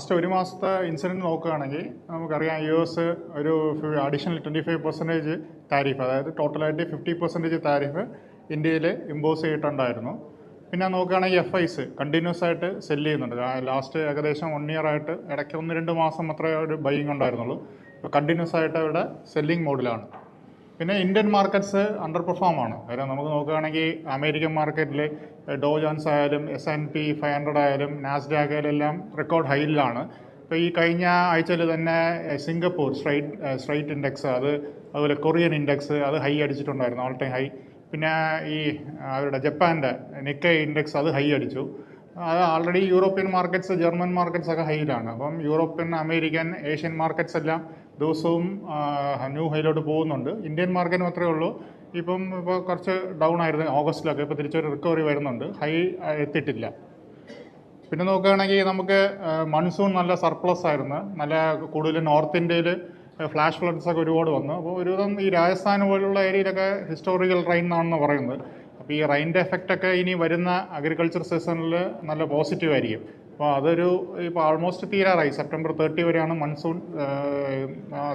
Last ഒരു മാസത്തെ incident നോക്കുകയാണെങ്കിൽ നമുക്കറിയാം US ഒരു അഡീഷണൽ 25% താരിഫ്, അതായത് ടോട്ടലായിട്ട് 50% താരിഫ് ഇന്ത്യയിൽ ഇമ്പോസ് ചെയ്തിട്ടുണ്ടായിരുന്നു. പിന്നെ നോക്കുകയാണെങ്കിൽ FIs കണ്ടിന്യൂസ് ആയിട്ട് സെല്ല് ചെയ്യുന്നുണ്ട്. ലാസ്റ്റ് ഏകദേശം 1 ഇയർ ആയിട്ട് ഇടയ്ക്ക് 1-2 മാസം മാത്രമേ ഒരു ബൈയിങ് ഉണ്ടായിരുന്നുള്ളൂ. ഇപ്പോൾ കണ്ടിന്യൂസ് ആയിട്ട് അവരുടെ സെല്ലിംഗ് മോഡിലാണ്. പിന്നെ ഇന്ത്യൻ മാർക്കറ്റ്സ് അണ്ടർ പെർഫോം ആണ്. കാര്യം നമുക്ക് നോക്കുകയാണെങ്കിൽ അമേരിക്കൻ മാർക്കറ്റിൽ ഡോ ജോൺസ് ആയാലും S&P 500 ആയാലും നാസ്ഡാക്ക് ആയാലും എല്ലാം റെക്കോർഡ് ഹൈയിലാണ്. ഇപ്പോൾ ഈ കഴിഞ്ഞ ആഴ്ചയിൽ തന്നെ സിംഗപ്പൂർ സ്ട്രൈറ്റ് ഇൻഡെക്സ് അതുപോലെ കൊറിയൻ ഇൻഡെക്സ് അത് ഹൈ അടിച്ചിട്ടുണ്ടായിരുന്നു, ഓൾ ടൈം ഹൈ. പിന്നെ ഈ അവരുടെ ജപ്പാൻ്റെ നിക്കൈ ഇൻഡെക്സ് അത് ഹൈ അടിച്ചു. അത് already European markets, German markets ഒക്കെ ഹൈയിലാണ്. അപ്പം യൂറോപ്യൻ, അമേരിക്കൻ, ഏഷ്യൻ മാർക്കറ്റ്സ് എല്ലാം ദിവസവും ന്യൂ ഹൈയിലോട്ട് പോകുന്നുണ്ട്. ഇന്ത്യൻ മാർക്കറ്റ് മാത്രമേ ഉള്ളൂ ഇപ്പോൾ കുറച്ച് ഡൗൺ ആയിരുന്നു ഓഗസ്റ്റിലൊക്കെ. ഇപ്പോൾ തിരിച്ചൊരു റിക്കവറി വരുന്നുണ്ട്, ഹൈ എത്തിയിട്ടില്ല. പിന്നെ നോക്കുകയാണെങ്കിൽ നമുക്ക് മൺസൂൺ നല്ല സർപ്ലസ് ആയിരുന്നു. നല്ല കൂടുതൽ നോർത്ത് ഇന്ത്യയിൽ ഫ്ലാഷ് ഫ്ലഡ്സ് ഒക്കെ ഒരുപാട് വന്നു. അപ്പോൾ ഒരുവിധം ഈ രാജസ്ഥാൻ പോലുള്ള ഏരിയയിലൊക്കെ ഹിസ്റ്റോറിക്കൽ റെയിൻ എന്നാണെന്ന് പറയുന്നത്. അപ്പോൾ ഈ റെയിൻ്റെ എഫക്റ്റൊക്കെ ഇനി വരുന്ന അഗ്രികൾച്ചർ സീസണിൽ നല്ല പോസിറ്റീവ് ആയിരിക്കും. അപ്പോൾ ഇപ്പോൾ ആൾമോസ്റ്റ് തീരാറായി. സെപ്റ്റംബർ 30 വരെയാണ് മൺസൂൺ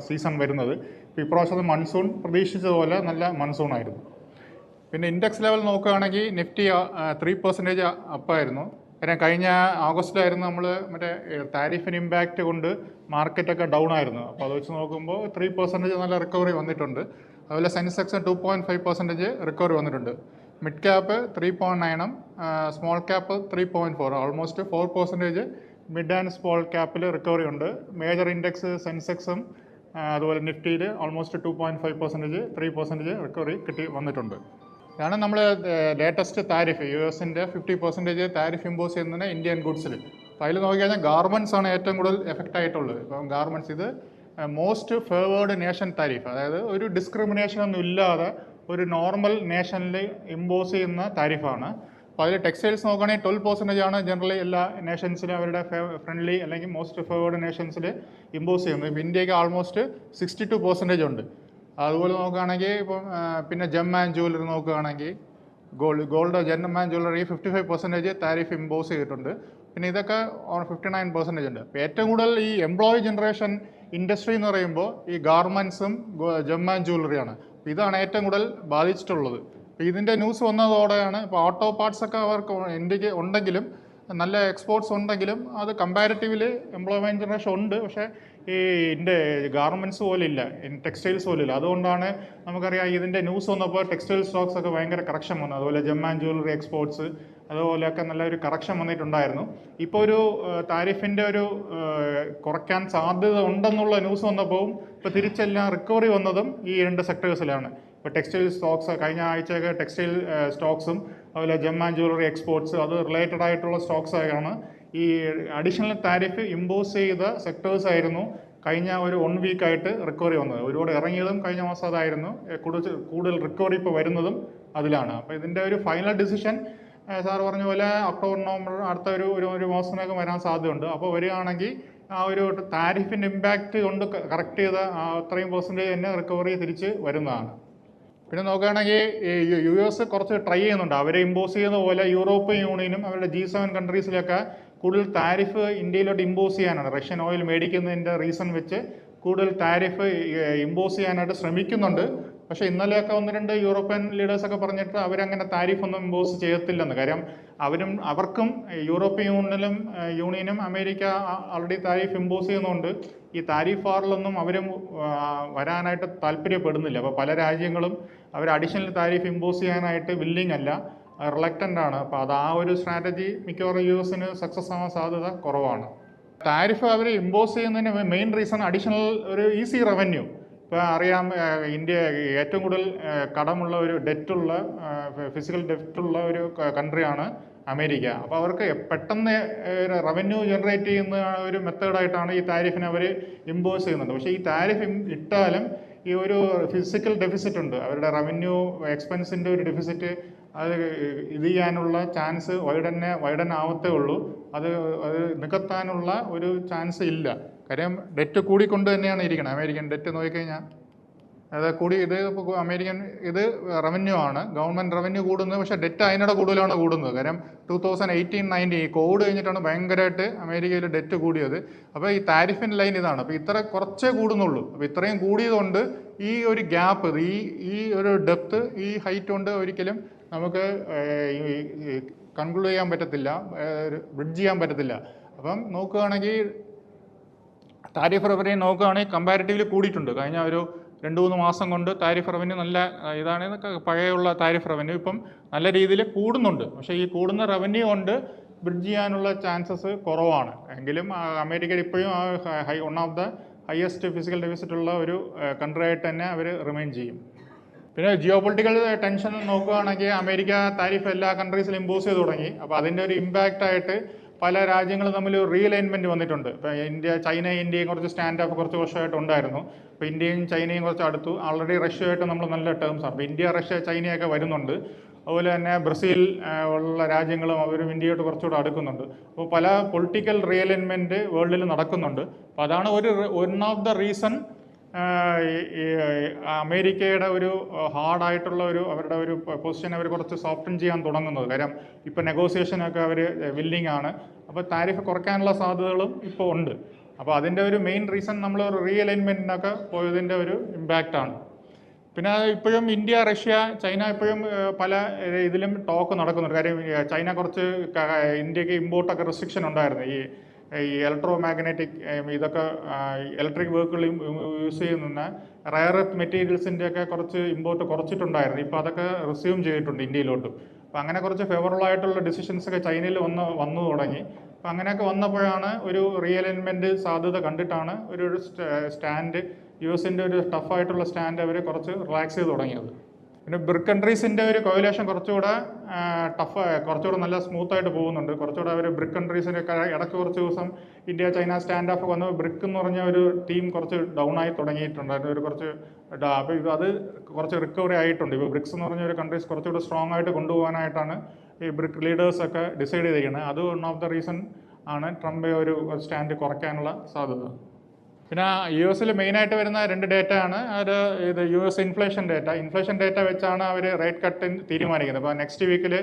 സീസൺ വരുന്നത്. ഇപ്പോൾ ഇപ്രാവശ്യത്തെ മൺസൂൺ പ്രതീക്ഷിച്ചതുപോലെ നല്ല മൺസൂൺ ആയിരുന്നു. പിന്നെ ഇൻഡെക്സ് ലെവൽ നോക്കുകയാണെങ്കിൽ നിഫ്റ്റി 3% അപ്പായിരുന്നു. കാരണം കഴിഞ്ഞ ഓഗസ്റ്റിലായിരുന്നു നമ്മൾ മറ്റേ താരിഫിന് ഇമ്പാക്റ്റ് കൊണ്ട് മാർക്കറ്റൊക്കെ ഡൗൺ ആയിരുന്നു. അപ്പോൾ അത് വെച്ച് നോക്കുമ്പോൾ 3% നല്ല റിക്കവറി വന്നിട്ടുണ്ട്. അതുപോലെ സെൻസെക്സ് 2.5% റിക്കവറി വന്നിട്ടുണ്ട്. Mid cap 3.9, small cap 3.4, almost 4% mid and small ക്യാപ്പിൽ റിക്കവറി ഉണ്ട്. മേജർ ഇൻഡെക്സ് സെൻസെക്സും അതുപോലെ നിഫ്റ്റിയിൽ ഓൾമോസ്റ്റ് 2.5%, 3% റിക്കവറി വന്നിട്ടുണ്ട്. ഇതാണ് നമ്മൾ ലേറ്റസ്റ്റ് താരിഫ്. US-ൻ്റെ 50% താരിഫ് ഇമ്പോസ് ചെയ്യുന്നതിന് ഇന്ത്യൻ ഗുഡ്സിൽ. അപ്പോൾ അതിൽ നോക്കിക്കഴിഞ്ഞാൽ ഗാർമെൻറ്റ്സ് ആണ് ഏറ്റവും കൂടുതൽ എഫക്റ്റ് ആയിട്ടുള്ളത്. ഇപ്പം ഗാർമെൻറ്റ്സ് ഇത് മോസ്റ്റ് ഫേവേർഡ് നേഷൻ താരിഫ്, അതായത് ഒരു ഡിസ്ക്രിമിനേഷൻ ഒന്നും ഇല്ലാതെ ഒരു നോർമൽ നേഷനിൽ ഇമ്പോസ് ചെയ്യുന്ന താരിഫാണ്. അപ്പോൾ അതിൽ ടെക്സ്റ്റൈൽസ് നോക്കുകയാണെങ്കിൽ 12% ആണ് ജനറലി എല്ലാ നേഷൻസിലും അവരുടെ ഫ്രണ്ട്ലി അല്ലെങ്കിൽ മോസ്റ്റ് ഫേവേർഡ് നേഷൻസിൽ ഇമ്പോസ് ചെയ്യുന്നത്. ഇപ്പോൾ ഇന്ത്യക്ക് ആൾമോസ്റ്റ് 62% ഉണ്ട്. അതുപോലെ നോക്കുകയാണെങ്കിൽ ഇപ്പം പിന്നെ ജെം ആൻഡ് ജ്വല്ലറി നോക്കുകയാണെങ്കിൽ gold gem and jewellery 55% tariff impose ചെയ്തിട്ടുണ്ട്. പിന്നെ ഇതൊക്കെ 59% ഉണ്ട്. അപ്പോൾ ഏറ്റവും കൂടുതൽ ഈ എംപ്ലോയി ജനറേഷൻ ഇൻഡസ്ട്രി എന്ന് പറയുമ്പോൾ ഈ ഗാർമെൻറ്റ്സും ജെം ആൻഡ് ജ്വല്ലറിയാണ്. ഇതാണ് ഏറ്റവും കൂടുതൽ ബാധിച്ചിട്ടുള്ളത്. അപ്പോൾ ഇതിൻ്റെ ന്യൂസ് വന്നതോടെയാണ് ഇപ്പോൾ ഓട്ടോ പാർട്സൊക്കെ അവർക്ക് ഇന്ത്യക്ക് ഉണ്ടെങ്കിലും, നല്ല എക്സ്പോർട്സ് ഉണ്ടെങ്കിലും അത് കമ്പാരിറ്റീവ്ലി എംപ്ലോയ്മെൻറ്റ് ജനറേഷൻ ഉണ്ട്. പക്ഷേ ഈ ഗാർമെൻറ്റ്സ് പോലെ ഇല്ല, ടെക്സ്റ്റൈൽസ് പോലെ ഇല്ല. അതുകൊണ്ടാണ് നമുക്കറിയാം ഇതിൻ്റെ ന്യൂസ് വന്നപ്പോൾ ടെക്സ്റ്റൈൽ സ്റ്റോക്സ് ഒക്കെ ഭയങ്കര കറക്ഷൻ വന്നു. അതുപോലെ ജെം ആൻഡ് ജ്വല്ലറി എക്സ്പോർട്സ് അതുപോലെയൊക്കെ നല്ലൊരു കറക്ഷൻ വന്നിട്ടുണ്ടായിരുന്നു. ഇപ്പോൾ ഒരു താരിഫിൻ്റെ ഒരു കുറയ്ക്കാൻ സാധ്യത ഉണ്ടെന്നുള്ള ന്യൂസ് വന്നപ്പോൾ ഇപ്പോൾ തിരിച്ചെല്ലാം റിക്കവറി വന്നതും ഈ 2 സെക്ടേഴ്സിലാണ്. ഇപ്പോൾ ടെക്സ്റ്റൈൽ സ്റ്റോക്സ് കഴിഞ്ഞ ആഴ്ചയൊക്കെ ടെക്സ്റ്റൈൽ സ്റ്റോക്സും അതുപോലെ ജെം ആൻഡ് ജ്വല്ലറി എക്സ്പോർട്സ് അത് റിലേറ്റഡ് ആയിട്ടുള്ള സ്റ്റോക്സ് ആണ് ഈ അഡീഷണൽ താരിഫ് ഇമ്പോസ് ചെയ്ത സെക്ടേഴ്സ് ആയിരുന്നു കഴിഞ്ഞ ഒരു 1 വീക്കായിട്ട് റിക്കവറി വന്നത്. ഒരുപാട് ഇറങ്ങിയതും കഴിഞ്ഞ മാസം അതായിരുന്നു. കൂടുതൽ റിക്കവറി ഇപ്പോൾ വരുന്നതും അതിലാണ്. അപ്പോൾ ഇതിൻ്റെ ഒരു ഫൈനൽ ഡിസിഷൻ സാർ പറഞ്ഞ പോലെ ഒക്ടോബർ നവംബർ അടുത്ത ഒരു മാസത്തിനൊക്കെ വരാൻ സാധ്യതയുണ്ട്. അപ്പോൾ വരികയാണെങ്കിൽ ആ ഒരു താരിഫിൻ്റെ ഇമ്പാക്റ്റ് കൊണ്ട് കറക്റ്റ് ചെയ്ത അത്രയും % തന്നെ റിക്കവറി തിരിച്ച് വരുന്നതാണ്. പിന്നെ നോക്കുകയാണെങ്കിൽ US കുറച്ച് ട്രൈ ചെയ്യുന്നുണ്ട്. അവരെ ഇമ്പോസ് ചെയ്യുന്ന പോലെ യൂറോപ്യൻ യൂണിയനും അവരുടെ G7 കൺട്രീസിലൊക്കെ കൂടുതൽ താരിഫ് ഇന്ത്യയിലോട്ട് ഇമ്പോസ് ചെയ്യാനാണ്. റഷ്യൻ ഓയിൽ മേടിക്കുന്നതിൻ്റെ റീസൺ വെച്ച് കൂടുതൽ താരിഫ് ഇമ്പോസ് ചെയ്യാനായിട്ട് ശ്രമിക്കുന്നുണ്ട്. പക്ഷേ ഇന്നലെയൊക്കെ 1-2 യൂറോപ്യൻ ലീഡേഴ്സൊക്കെ പറഞ്ഞിട്ട് അവരങ്ങനെ താരിഫൊന്നും ഇമ്പോസ് ചെയ്യത്തില്ലെന്ന്. കാര്യം അവർക്കും യൂറോപ്യൻ യൂണിയനും അമേരിക്ക ആൾറെഡി താരിഫ് ഇമ്പോസ് ചെയ്യുന്നതുകൊണ്ട് ഈ താരിഫ് വാറിലൊന്നും അവരും വരാനായിട്ട് താല്പര്യപ്പെടുന്നില്ല. അപ്പോൾ പല രാജ്യങ്ങളും അവർ അഡീഷണൽ താരിഫ് ഇമ്പോസ് ചെയ്യാനായിട്ട് വില്ലിങ് അല്ല, റിലക്റ്റൻ്റ് ആണ്. അപ്പോൾ അത് ആ ഒരു സ്ട്രാറ്റജി മിക്കവാറും US-ന് സക്സസ് ആവാൻ സാധ്യത കുറവാണ്. താരിഫ് അവർ ഇമ്പോസ് ചെയ്യുന്നതിന് മെയിൻ റീസൺ അഡീഷണൽ ഒരു ഈസി റവന്യൂ. ഇപ്പോൾ അറിയാം, ഇന്ത്യ ഏറ്റവും കൂടുതൽ കടമുള്ള ഒരു ഡെറ്റുള്ള ഫിസിക്കൽ ഡെറ്റുള്ള ഒരു കൺട്രിയാണ് അമേരിക്ക. അപ്പോൾ അവർക്ക് പെട്ടെന്ന് റവന്യൂ ജനറേറ്റ് ചെയ്യുന്ന ഒരു മെത്തേഡായിട്ടാണ് ഈ താരിഫിനെ അവർ ഇമ്പോസ് ചെയ്യുന്നത്. പക്ഷേ ഈ താരിഫ് ഇട്ടാലും ഈ ഒരു ഫിസിക്കൽ ഡെഫിസിറ്റ് ഉണ്ട്, അവരുടെ റവന്യൂ എക്സ്പെൻസിൻ്റെ ഒരു ഡെഫിസിറ്റ്. അത് ഇത് ചെയ്യാനുള്ള ചാൻസ് വൈഡൻ ആവത്തേ ഉള്ളൂ. അത് നികത്താനുള്ള ഒരു ചാൻസ് ഇല്ല. കാര്യം ഡെറ്റ് കൂടിക്കൊണ്ട് തന്നെയാണ് ഇരിക്കുന്നത്. അമേരിക്കൻ ഡെറ്റ് നോക്കിക്കഴിഞ്ഞാൽ അതായത് ഇത് അമേരിക്കൻ ഇത് റവന്യൂ ആണ്, ഗവൺമെൻറ് റവന്യൂ കൂടുന്നത്. പക്ഷേ ഡെറ്റ് അതിനിടെ കൂടുതലാണ് കൂടുന്നത്. കാര്യം 2018-19 ഈ കോവിഡ് കഴിഞ്ഞിട്ടാണ് ഭയങ്കരമായിട്ട് അമേരിക്കയിൽ ഡെറ്റ് കൂടിയത്. അപ്പോൾ ഈ താരിഫിൻ്റെ ലൈൻ ഇതാണ്. അപ്പോൾ ഇത്ര കുറച്ചേ കൂടുന്നുള്ളൂ. അപ്പോൾ ഇത്രയും കൂടിയതുകൊണ്ട് ഈ ഒരു ഗ്യാപ്പ്, ഈ ഒരു ഡെപ്ത്, ഈ ഹൈറ്റ് കൊണ്ട് ഒരിക്കലും നമുക്ക് കൺക്ലൂഡ് ചെയ്യാൻ പറ്റത്തില്ല, ബ്രിഡ്ജ് ചെയ്യാൻ പറ്റത്തില്ല. അപ്പം നോക്കുകയാണെങ്കിൽ താരിഫ് റവന്യൂ നോക്കുകയാണെങ്കിൽ കമ്പാരിറ്റീവ്ലി കൂടിയിട്ടുണ്ട്. കഴിഞ്ഞ ഒരു 2-3 മാസം കൊണ്ട് താരിഫ് റവന്യൂ നല്ല ഇതാണ്. പഴയുള്ള താരിഫ് റവന്യൂ ഇപ്പം നല്ല രീതിയിൽ കൂടുന്നുണ്ട്. പക്ഷേ ഈ കൂടുന്ന റവന്യൂ കൊണ്ട് ബ്രിഡ്ജ് ചെയ്യാനുള്ള ചാൻസസ് കുറവാണ്. എങ്കിലും അമേരിക്ക ഇപ്പോഴും one of the highest physical deficit ഉള്ള ഒരു കൺട്രി ആയിട്ട് തന്നെ അവർ റിമെയിൻ ചെയ്യും. പിന്നെ ജിയോ പൊളിറ്റിക്കൽ ടെൻഷൻ നോക്കുകയാണെങ്കിൽ അമേരിക്ക താരിഫ് എല്ലാ കൺട്രീസിലും ഇമ്പോസ് ചെയ്ത് തുടങ്ങി. അപ്പോൾ അതിൻ്റെ ഒരു ഇമ്പാക്റ്റായിട്ട് പല രാജ്യങ്ങളും തമ്മിൽ റീഅലൈൻമെൻറ്റ് വന്നിട്ടുണ്ട്. ഇപ്പോൾ ചൈനയും ഇന്ത്യയും കുറച്ച് സ്റ്റാൻഡ് ഓഫ് കുറച്ച് വർഷമായിട്ട് ഉണ്ടായിരുന്നു. ഇപ്പോൾ ഇന്ത്യയും ചൈനയും കുറച്ച് അടുത്തു. ആൾറെഡി റഷ്യയായിട്ട് നമ്മൾ നല്ല ടേംസാണ്. അപ്പോൾ ഇന്ത്യ, റഷ്യ, ചൈനയൊക്കെ വരുന്നുണ്ട്. അതുപോലെ തന്നെ ബ്രസീൽ ഉള്ള രാജ്യങ്ങളും അവരും ഇന്ത്യയോട്ട് കുറച്ചുകൂടെ അടുക്കുന്നുണ്ട്. അപ്പോൾ പല പൊളിറ്റിക്കൽ റീഅലൈൻമെൻറ്റ് വേൾഡിൽ നടക്കുന്നുണ്ട്. അപ്പോൾ അതാണ് വൺ ഓഫ് ദ റീസൺ അമേരിക്കയുടെ ഒരു ഹാർഡായിട്ടുള്ള അവരുടെ ഒരു പൊസിഷൻ അവർ കുറച്ച് സോഫ്റ്റൻ ചെയ്യാൻ തുടങ്ങുന്നത്. കാര്യം ഇപ്പോൾ നെഗോസിയേഷനൊക്കെ അവർ വില്ലിങ് ആണ്. അപ്പോൾ താരിഫ് കുറയ്ക്കാനുള്ള സാധ്യതകളും ഇപ്പോൾ ഉണ്ട്. അപ്പോൾ അതിൻ്റെ ഒരു മെയിൻ റീസൺ നമ്മൾ റീഅലൈൻമെൻറ്റിനൊക്കെ പോയതിൻ്റെ ഒരു ഇമ്പാക്റ്റാണ്. പിന്നെ ഇപ്പോഴും ഇന്ത്യ, റഷ്യ, ചൈന ഇപ്പോഴും പല ഇതിലും ടോക്ക് നടക്കുന്നുണ്ട്. കാര്യം ചൈന കുറച്ച് ഇന്ത്യക്ക് ഇമ്പോർട്ടൊക്കെ റെസ്ട്രിക്ഷൻ ഉണ്ടായിരുന്നു. ഈ ഇലക്ട്രോ മാഗ്നറ്റിക് ഇതൊക്കെ ഇലക്ട്രിക് വെഹിക്കിൾ യൂസ് ചെയ്യുന്ന റയർ എർത്ത് മെറ്റീരിയൽസിൻ്റെയൊക്കെ കുറച്ച് ഇമ്പോർട്ട് കുറച്ചിട്ടുണ്ടായിരുന്നു. ഇപ്പോൾ അതൊക്കെ റിസ്യൂം ചെയ്തിട്ടുണ്ട് ഇന്ത്യയിലോട്ട്. അപ്പോൾ അങ്ങനെ കുറച്ച് ഫേവറബിൾ ആയിട്ടുള്ള ഡിസിഷൻസൊക്കെ ചൈനയിൽ വന്നു തുടങ്ങി. അപ്പോൾ അങ്ങനെയൊക്കെ വന്നപ്പോഴാണ് ഒരു റീഅലൈൻമെൻറ്റ് സാധ്യത കണ്ടിട്ടാണ് ഒരു സ്റ്റാൻഡ് US-ൻ്റെ ഒരു ടഫായിട്ടുള്ള സ്റ്റാൻഡ് അവർ കുറച്ച് റിലാക്സ് ചെയ്ത് തുടങ്ങിയത്. പിന്നെ ബ്രിക് കൺട്രീസിൻ്റെ ഒരു കോയിലേഷൻ കുറച്ചുകൂടെ കുറച്ചുകൂടെ നല്ല സ്മൂത്തായിട്ട് പോകുന്നുണ്ട്. കുറച്ചുകൂടെ അവർ ബ്രിക് കൺട്രീസിൻ്റെ ഇടയ്ക്ക് കുറച്ച് ദിവസം ഇന്ത്യ, ചൈന സ്റ്റാൻഡ് ഓഫ് വന്ന് ബ്രിക് എന്ന് പറഞ്ഞ ഒരു ടീം കുറച്ച് ഡൗൺ ആയി തുടങ്ങിയിട്ടുണ്ട്. ഒരു കുറച്ച് അപ്പോൾ അത് കുറച്ച് റിക്കവറി ആയിട്ടുണ്ട്. ഇപ്പോൾ ബ്രിക്സ് എന്ന് പറഞ്ഞ ഒരു കൺട്രീസ് കുറച്ചുകൂടെ സ്ട്രോങ് ആയിട്ട് കൊണ്ടുപോകാനായിട്ടാണ് ഈ ബ്രിക് ലീഡേഴ്സൊക്കെ ഡിസൈഡ് ചെയ്തിരിക്കുന്നത്. അത് വൺ ഓഫ് ദ റീസൺ ആണ് ട്രംപ് ഒരു സ്റ്റാൻഡ് കുറയ്ക്കാനുള്ള സാധ്യത. പിന്നെ US മെയിനായിട്ട് വരുന്ന 2 ഡേറ്റ ആണ്. ഇത് US ഇൻഫ്ലേഷൻ ഡേറ്റ വെച്ചാണ് അവർ റേറ്റ് കട്ട് തീരുമാനിക്കുന്നത്. അപ്പോൾ നെക്സ്റ്റ് വീക്കിൽ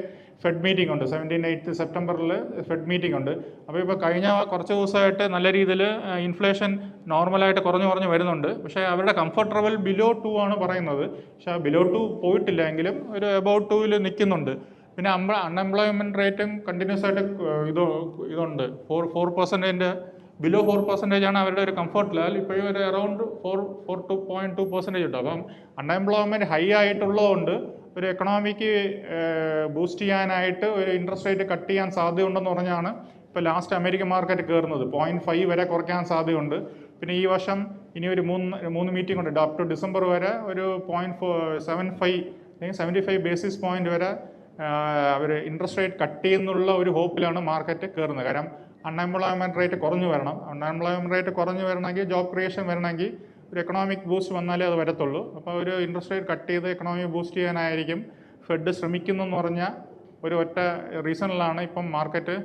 ഫെഡ് മീറ്റിംഗ് ഉണ്ട്. 17-8 സെപ്റ്റംബറിൽ ഫെഡ് മീറ്റിംഗ് ഉണ്ട്. അപ്പോൾ ഇപ്പോൾ കഴിഞ്ഞ കുറച്ച് ദിവസമായിട്ട് നല്ല രീതിയിൽ ഇൻഫ്ലേഷൻ നോർമലായിട്ട് കുറഞ്ഞു വരുന്നുണ്ട്. പക്ഷേ അവരുടെ കംഫർട്ട് ലെവൽ ബിലോ 2 ആണ് പറയുന്നത്. പക്ഷേ ബിലോ 2 പോയിട്ടില്ല, എങ്കിലും ഒരു എബൌട്ട് 2 നിൽക്കുന്നുണ്ട്. പിന്നെ അൺഎംപ്ലോയ്മെൻറ്റ് റേറ്റും കണ്ടിന്യൂസ് ആയിട്ട് ഇതുണ്ട്. 4% ബിലോ 4% ആണ് അവരുടെ ഒരു കംഫർട്ട് ലെവൽ. ഇപ്പോഴും ഒരു അറൗണ്ട് 4.2% ഉണ്ട്. അപ്പം അൺഎംപ്ലോയ്മെൻറ്റ് ഹൈ ആയിട്ടുള്ളതുകൊണ്ട് ഒരു എക്കണോമിക്ക് ബൂസ്റ്റ് ചെയ്യാനായിട്ട് ഒരു ഇൻട്രസ്റ്റ് റേറ്റ് കട്ട് ചെയ്യാൻ സാധ്യതയുണ്ടെന്ന് പറഞ്ഞാണ് ഇപ്പോൾ ലാസ്റ്റ് അമേരിക്കൻ മാർക്കറ്റ് കയറുന്നത്. 0.5 വരെ കുറയ്ക്കാൻ സാധ്യതയുണ്ട്. പിന്നെ ഈ വർഷം ഇനി ഒരു മൂന്ന് മീറ്റിംഗ് ഉണ്ട്. അപ് ടു ഡിസംബർ വരെ ഒരു 0.75 ബേസിസ് പോയിന്റ് വരെ അവർ ഇൻട്രസ്റ്റ് റേറ്റ് കട്ട് ചെയ്യുന്നുള്ള ഒരു ഹോപ്പിലാണ് മാർക്കറ്റ് കയറുന്നത്. കാരണം അൺഎംപ്ലോയ്മെൻറ്റ് റേറ്റ് കുറഞ്ഞു വരണം. അൺഎംപ്ലോയ്മെൻറ്റ് റേറ്റ് കുറഞ്ഞു വരണമെങ്കിൽ, ജോബ് ക്രിയേഷൻ വരണമെങ്കിൽ ഒരു എക്കണോമിക് ബൂസ്റ്റ് വന്നാലേ അത് വരത്തുള്ളൂ. അപ്പോൾ ഒരു ഇൻട്രസ്റ്റ് റേറ്റ് കട്ട് ചെയ്ത് എക്കണോമി ബൂസ്റ്റ് ചെയ്യാനായിരിക്കും ഫെഡ് ശ്രമിക്കുന്നതെന്ന് പറഞ്ഞ ഒരു ഒറ്റ റീസണിലാണ് ഇപ്പം മാർക്കറ്റ്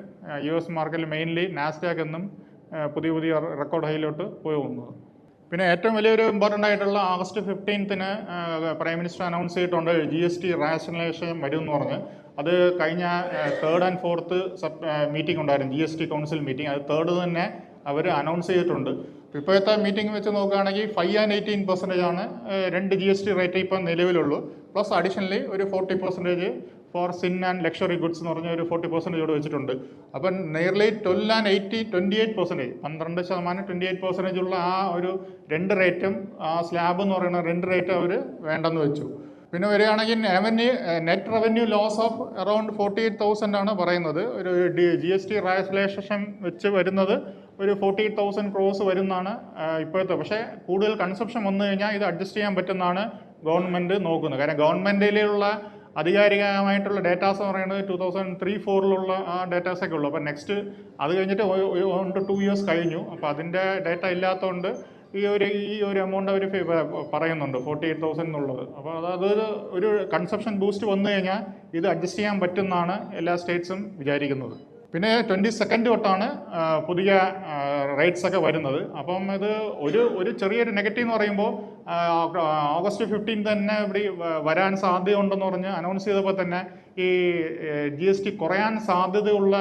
US മാർക്കറ്റിൽ മെയിൻലി നാസ്ഡാക്ക് എന്നും പുതിയ റെക്കോർഡ് ഹൈയിലോട്ട് പോകുന്നത്. പിന്നെ ഏറ്റവും വലിയൊരു ഇമ്പോർട്ടൻ്റ് ആയിട്ടുള്ള August 15 പ്രൈം മിനിസ്റ്റർ അനൗൺസ് ചെയ്തിട്ടുണ്ട് GST റാഷണലൈസേഷൻ വരും എന്ന് പറഞ്ഞ്. അത് കഴിഞ്ഞ 3rd and 4th മീറ്റിംഗ് ഉണ്ടായിരുന്നു, GST കൗൺസിൽ മീറ്റിംഗ്. അത് 3rd തന്നെ അവർ അനൗൺസ് ചെയ്തിട്ടുണ്ട്. ഇപ്പോഴത്തെ മീറ്റിംഗ് വെച്ച് നോക്കുകയാണെങ്കിൽ 5 and 18% ആണ് 2 GST റേറ്റ് ഇപ്പം നിലവിലുള്ളൂ. പ്ലസ് അഡീഷണലി ഒരു 40% for sin and luxury goods എന്ന് പറഞ്ഞ ഒരു 40% ഇവിടെ വെച്ചിട്ടുണ്ട്. അപ്പം നിയർലി 12 and 28%, 12%, 28% ഉള്ള ആ ഒരു 2 റേറ്റും ആ സ്ലാബ് എന്ന് പറയുന്ന 2 റേറ്റ് അവർ വേണ്ടെന്ന് വെച്ചു. പിന്നെ വരികയാണെങ്കിൽ net revenue loss of around 48,000 ആണ് പറയുന്നത്. ഒരു GST റാഷണലൈസേഷൻ വെച്ച് വരുന്നത് ഒരു 48,000 crores വരുന്നതാണ് ഇപ്പോഴത്തെ. പക്ഷേ കൂടുതൽ കൺസപ്ഷൻ വന്നു കഴിഞ്ഞാൽ ഇത് അഡ്ജസ്റ്റ് ചെയ്യാൻ പറ്റുന്നതാണ് ഗവൺമെൻറ് നോക്കുന്നത്. കാരണം ഗവൺമെൻറ്റിലുള്ള ആധികാരികമായിട്ടുള്ള ഡേറ്റാസ് എന്ന് പറയുന്നത് 2003-4 ആ ഡേറ്റാസൊക്കെ ഉള്ളൂ. അപ്പോൾ നെക്സ്റ്റ് അത് കഴിഞ്ഞിട്ട് 1 to 2 years കഴിഞ്ഞു. അപ്പോൾ അതിൻ്റെ ഡേറ്റ ഇല്ലാത്തതുകൊണ്ട് ഈ ഒരു എമൗണ്ട് അവർ പറയുന്നുണ്ട് 48,000 എന്നുള്ളത്. അപ്പോൾ അതൊരു ഒരു കൺസപ്ഷൻ ബൂസ്റ്റ് വന്നു കഴിഞ്ഞാൽ ഇത് അഡ്ജസ്റ്റ് ചെയ്യാൻ പറ്റുമെന്നാണ് എല്ലാ സ്റ്റേറ്റ്സും വിചാരിക്കുന്നത്. പിന്നെ 22 തൊട്ടാണ് പുതിയ റേറ്റ്സ് ഒക്കെ വരുന്നത്. അപ്പം ഇത് ഒരു ചെറിയൊരു നെഗറ്റീവ് എന്ന് പറയുമ്പോൾ ഓഗസ്റ്റ് 15 തന്നെ ഇവിടെ വരാൻ സാധ്യതയുണ്ടെന്ന് പറഞ്ഞ് അനൗൺസ് ചെയ്തപ്പോൾ തന്നെ ഈ GST കുറയാൻ സാധ്യതയുള്ള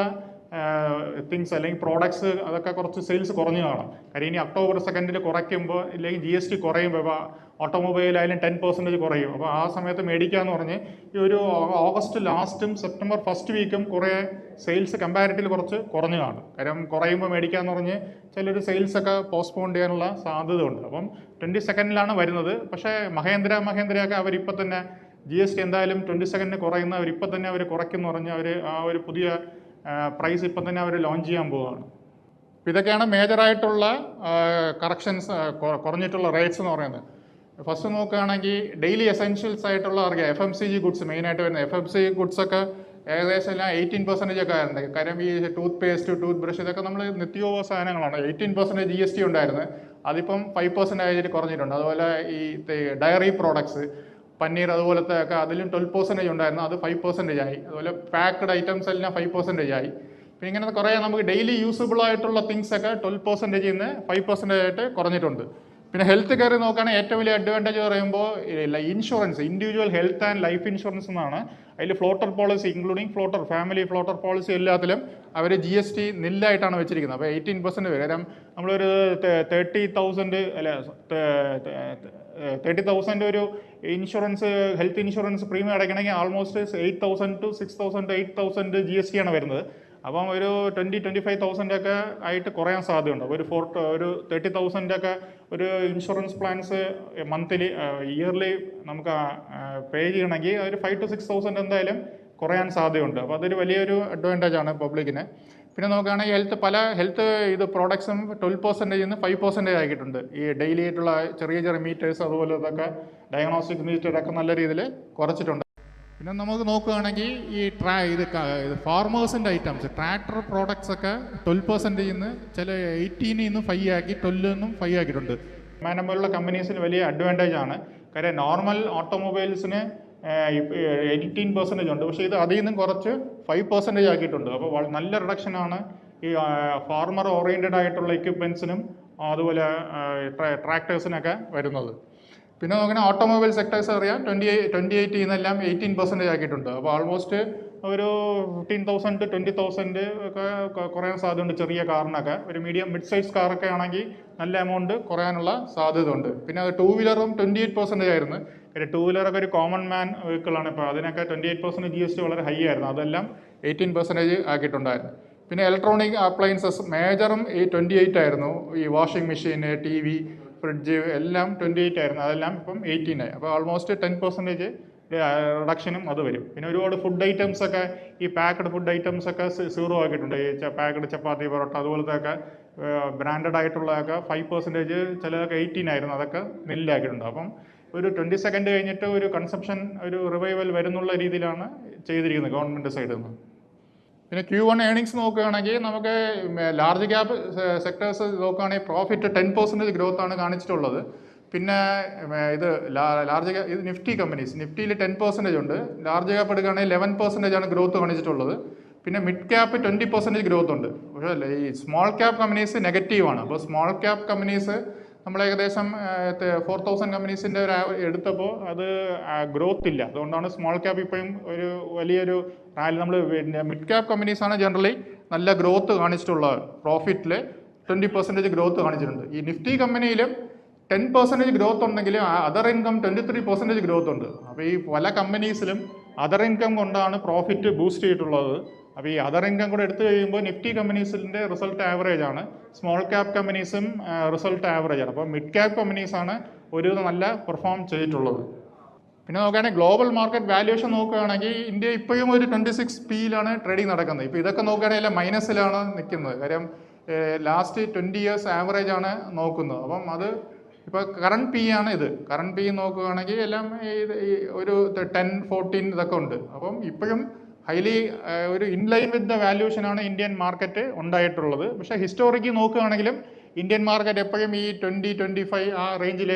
തിങ്സ് അല്ലെങ്കിൽ പ്രോഡക്ട്സ് അതൊക്കെ കുറച്ച് സെയിൽസ് കുറഞ്ഞു കാണാം. കാര്യം ഇനി ഒക്ടോബർ 2 കുറയ്ക്കുമ്പോൾ ഇല്ലെങ്കിൽ GST കുറയുമ്പോൾ ഇപ്പോൾ ഓട്ടോമൊബൈൽ ആയാലും 10% കുറയും. അപ്പോൾ ആ സമയത്ത് മേടിക്കാമെന്ന് പറഞ്ഞ് ഈ ഒരു ഓഗസ്റ്റ് ലാസ്റ്റും സെപ്റ്റംബർ ഫസ്റ്റ് വീക്കും കുറേ സെയിൽസ് കമ്പാരിറ്റീവ് കുറച്ച് കുറഞ്ഞു കാണും. കാര്യം കുറയുമ്പോൾ മേടിക്കാമെന്ന് പറഞ്ഞ് ചിലർ സെയിൽസൊക്കെ പോസ്റ്റ്പോൺ ചെയ്യാനുള്ള സാധ്യത ഉണ്ട്. അപ്പം 22 വരുന്നത്. പക്ഷേ മഹേന്ദ്രയൊക്കെ അവരിപ്പോൾ തന്നെ GST എന്തായാലും 22 കുറയുന്ന അവരിപ്പോൾ തന്നെ അവർ കുറയ്ക്കുമെന്ന് പറഞ്ഞ് അവർ ആ ഒരു പുതിയ പ്രൈസ് ഇപ്പം തന്നെ അവർ ലോഞ്ച് ചെയ്യാൻ പോവുകയാണ്. അപ്പോൾ ഇതൊക്കെയാണ് മേജറായിട്ടുള്ള കറക്ഷൻസ്, കുറഞ്ഞിട്ടുള്ള റേറ്റ്സ് എന്ന് പറയുന്നത്. ഫസ്റ്റ് നോക്കുകയാണെങ്കിൽ ഡെയിലി എസെൻഷ്യൽസ് ആയിട്ടുള്ള അറിയാം FMCG ഗുഡ്സ് മെയിനായിട്ട് വരുന്നത്. FMCG ഗുഡ്സൊക്കെ ഏകദേശം എല്ലാം 18% ഒക്കെ ആയിരുന്നു. കാര്യം ഈ ടൂത്ത് പേസ്റ്റ്, ടൂത്ത് ബ്രഷ് ഇതൊക്കെ നമ്മൾ നിത്യോപ സാധനങ്ങളാണ്. 18% GST ഉണ്ടായിരുന്നത്, അതിപ്പം 5% കുറഞ്ഞിട്ടുണ്ട്. അതുപോലെ ഈ ഡയറി പ്രോഡക്ട്സ്, പനീർ അതുപോലത്തെ ഒക്കെ അതിലും 12% ഉണ്ടായിരുന്നു, അത് 5% ആയി. അതുപോലെ പാക്ക്ഡ് ഐറ്റംസ് എല്ലാം 5% ആയി. പിന്നെ ഇങ്ങനെ കുറേ നമുക്ക് ഡെയിലി യൂസബിൾ ആയിട്ടുള്ള തിങ്സ് ഒക്കെ 12% നിന്ന് 5% ആയിട്ട് കുറഞ്ഞിട്ടുണ്ട്. പിന്നെ ഹെൽത്ത് കെയർ നോക്കുകയാണെങ്കിൽ ഏറ്റവും വലിയ അഡ്വാൻറ്റേജ് പറയുമ്പോൾ insurance, individual health and life insurance എന്നാണ്. അതിൽ floater policy including floater family floater policy എല്ലാത്തിലും അവർ GST നില്ലായിട്ടാണ് വെച്ചിരിക്കുന്നത്. അപ്പോൾ 18% വരും. കാരണം നമ്മളൊരു 30,000 അല്ല 30,000 ഒരു ഇൻഷുറൻസ്, ഹെൽത്ത് ഇൻഷുറൻസ് പ്രീമിയം അടയ്ക്കണമെങ്കിൽ ആൾമോസ്റ്റ് 8,000 to 6,000 8,000 GST ആണ് വരുന്നത്. അപ്പം ഒരു 20-25,000 ഒക്കെ ആയിട്ട് കുറയാൻ സാധ്യതയുണ്ട്. അപ്പോൾ ഒരു 30,000 ഒക്കെ ഒരു ഇൻഷുറൻസ് പ്ലാൻസ് മന്ത്ലി ഇയർലി നമുക്ക് പേ ചെയ്യണമെങ്കിൽ ഒരു 5,000 to 6,000 എന്തായാലും കുറയാൻ സാധ്യതയുണ്ട്. അപ്പോൾ അതൊരു വലിയൊരു അഡ്വാൻറ്റേജ് ആണ് പബ്ലിക്കിന്. പിന്നെ നോക്കുകയാണെങ്കിൽ പല ഹെൽത്ത് പ്രോഡക്ട്സും 12% നിന്ന് 5% ആക്കിയിട്ടുണ്ട്. ഈ ഡെയിലി ആയിട്ടുള്ള ചെറിയ ചെറിയ മീറ്റേഴ്സ് അതുപോലത്തൊക്കെ ഡയഗ്നോസ്റ്റിക് മീറ്ററൊക്കെ നല്ല രീതിയിൽ കുറച്ചിട്ടുണ്ട്. പിന്നെ നമുക്ക് നോക്കുകയാണെങ്കിൽ ഈ ഇത് ഫാർമേഴ്സിൻ്റെ ഐറ്റംസ്, ട്രാക്ടർ പ്രോഡക്ട്സ് ഒക്കെ 12% നിന്ന് ചില 18 നിന്ന് 5 ആക്കി, 12 നിന്നും 5 ആക്കിയിട്ടുണ്ട്. പോലുള്ള കമ്പനീസിന് വലിയ അഡ്വാൻറ്റേജ് ആണ്. കാര്യം നോർമൽ ഓട്ടോമൊബൈൽസിന് 18% ഉണ്ട്, പക്ഷേ ഇത് അതിൽ നിന്നും കുറച്ച് 5% ആക്കിയിട്ടുണ്ട്. അപ്പോൾ നല്ല റിഡക്ഷനാണ് ഈ ഫാർമർ ഓറിയൻറ്റഡ് ആയിട്ടുള്ള എക്യുപ്മെൻസിനും അതുപോലെ ട്രാക്ടേഴ്സിനൊക്കെ വരുന്നത്. പിന്നെ നോക്കണേ ഓട്ടോമൊബൈൽ സെക്ടേഴ്സ് അറിയാം 28 നിന്നെല്ലാം 18% ആക്കിയിട്ടുണ്ട്. അപ്പോൾ ആൾമോസ്റ്റ് ഒരു 15,000 to 20,000 ഒക്കെ കുറയാൻ സാധ്യതയുണ്ട് ചെറിയ കാറിനൊക്കെ. ഒരു മീഡിയം മിഡ് സൈസ് കാറൊക്കെ ആണെങ്കിൽ നല്ല എമൗണ്ട് കുറയാനുള്ള സാധ്യത ഉണ്ട്. പിന്നെ ടൂ വീലറും 28% ആയിരുന്നു. ടൂ വീലറൊക്കെ ഒരു കോമൺ മാൻ വെഹിക്കിളാണ്. ഇപ്പോൾ അതിനൊക്കെ 28% GST വളരെ ഹൈ ആയിരുന്നു. അതെല്ലാം 18% ആക്കിയിട്ടുണ്ടായിരുന്നു. പിന്നെ ഇലക്ട്രോണിക് അപ്ലയൻസസ് മേജറും 28 ആയിരുന്നു. ഈ വാഷിംഗ് മെഷീൻ, TV, ഫ്രിഡ്ജ് എല്ലാം 28 ആയിരുന്നു, അതെല്ലാം ഇപ്പം 18 ആയി. അപ്പോൾ ഓൾമോസ്റ്റ് 10% റിഡക്ഷനും അത് വരും. പിന്നെ ഒരുപാട് ഫുഡ് ഐറ്റംസ് ഒക്കെ, ഈ പാക്ക്ഡ് ഫുഡ് ഐറ്റംസ് ഒക്കെ 0 ആക്കിയിട്ടുണ്ട്. ഈ പാക്ക്ഡ് ചപ്പാത്തി, പൊറോട്ട അതുപോലത്തെ ഒക്കെ ബ്രാൻഡഡ് ആയിട്ടുള്ളതൊക്കെ 5%, ചിലതൊക്കെ 18 ആയിരുന്നു, അതൊക്കെ നില്ലാക്കിയിട്ടുണ്ട്. അപ്പം ഒരു 22 കഴിഞ്ഞിട്ട് ഒരു കൺസംഷൻ, ഒരു റിവൈവൽ വരുന്നുള്ള രീതിയിലാണ് ചെയ്തിരിക്കുന്നത് ഗവൺമെൻറ് സൈഡിൽ നിന്ന്. പിന്നെ Q1 ഏണിങ്സ് നോക്കുകയാണെങ്കിൽ നമുക്ക് ലാർജ് ക്യാപ് സെക്ടേഴ്സ് നോക്കുകയാണെങ്കിൽ പ്രോഫിറ്റ് 10% ഗ്രോത്ത് ആണ് കാണിച്ചിട്ടുള്ളത്. പിന്നെ ഇത് ഇത് നിഫ്റ്റി കമ്പനീസ്, നിഫ്റ്റിയിൽ 10% ഉണ്ട്. ലാർജ് ക്യാപ്പ് എടുക്കുകയാണെങ്കിൽ 11% ആണ് ഗ്രോത്ത് കാണിച്ചിട്ടുള്ളത്. പിന്നെ മിഡ് ക്യാപ്പ് 20% ഗ്രോത്ത് ഉണ്ട്. പക്ഷേ ഈ സ്മോൾ ക്യാപ്പ് കമ്പനീസ് നെഗറ്റീവാണ്. അപ്പോൾ സ്മോൾ ക്യാപ്പ് കമ്പനീസ് നമ്മൾ ഏകദേശം 4,000 കമ്പനീസിൻ്റെ ഒരു എടുത്തപ്പോൾ അത് ഗ്രോത്ത് ഇല്ല. അതുകൊണ്ടാണ് സ്മോൾ ക്യാപ്പ് ഇപ്പോഴും ഒരു വലിയൊരു റാലി. നമ്മൾ മിഡ് ക്യാപ്പ് കമ്പനീസാണ് ജനറലി നല്ല ഗ്രോത്ത് കാണിച്ചിട്ടുള്ളത്. പ്രോഫിറ്റിൽ 20% ഗ്രോത്ത് കാണിച്ചിട്ടുണ്ട്. ഈ നിഫ്റ്റി കമ്പനിയിലും 10% ഗ്രോത്ത് ഉണ്ടെങ്കിലും അതർ ഇൻകം 23% ഗ്രോത്ത് ഉണ്ട്. അപ്പോൾ ഈ പല കമ്പനീസിലും അതർ ഇൻകം കൊണ്ടാണ് പ്രോഫിറ്റ് ബൂസ്റ്റ് ചെയ്തിട്ടുള്ളത്. അപ്പോൾ ഈ അതർ ഇൻകം കൂടെ എടുത്തു കഴിയുമ്പോൾ നിഫ്റ്റി കമ്പനീസിൻ്റെ റിസൾട്ട് ആവറേജ് ആണ്, സ്മോൾ ക്യാപ്പ് കമ്പനീസും റിസൾട്ട് ആവറേജ് ആണ്. അപ്പോൾ മിഡ് ക്യാപ്പ് കമ്പനീസാണ് ഒരു നല്ല പെർഫോം ചെയ്തിട്ടുള്ളത്. പിന്നെ നോക്കുകയാണെങ്കിൽ ഗ്ലോബൽ മാർക്കറ്റ് വാല്യുവേഷൻ നോക്കുകയാണെങ്കിൽ ഇന്ത്യ ഇപ്പോഴും ഒരു 26 P-യിലാണ് ട്രേഡിംഗ് നടക്കുന്നത്. ഇപ്പോൾ ഇതൊക്കെ നോക്കുകയാണെങ്കിൽ മൈനസിലാണ് നിൽക്കുന്നത്. കാര്യം ലാസ്റ്റ് 20 years ആവറേജ് ആണ് നോക്കുന്നത്. അപ്പം അത് ഇപ്പോൾ കറണ്ട് P ആണ് ഇത്. കറണ്ട് P നോക്കുകയാണെങ്കിൽ എല്ലാം ഒരു 10-14 ഇതൊക്കെ ഉണ്ട്. അപ്പം ഇപ്പോഴും ഹൈലി ഒരു ഇൻലൈൻ വിത്ത് ദ വാല്യൂഷനാണ് ഇന്ത്യൻ മാർക്കറ്റ് ഉണ്ടായിട്ടുള്ളത്. പക്ഷേ ഹിസ്റ്റോറിക്ക് നോക്കുകയാണെങ്കിലും ഇന്ത്യൻ മാർക്കറ്റ് എപ്പോഴും ഈ 20-25 ആ റേഞ്ചിൽ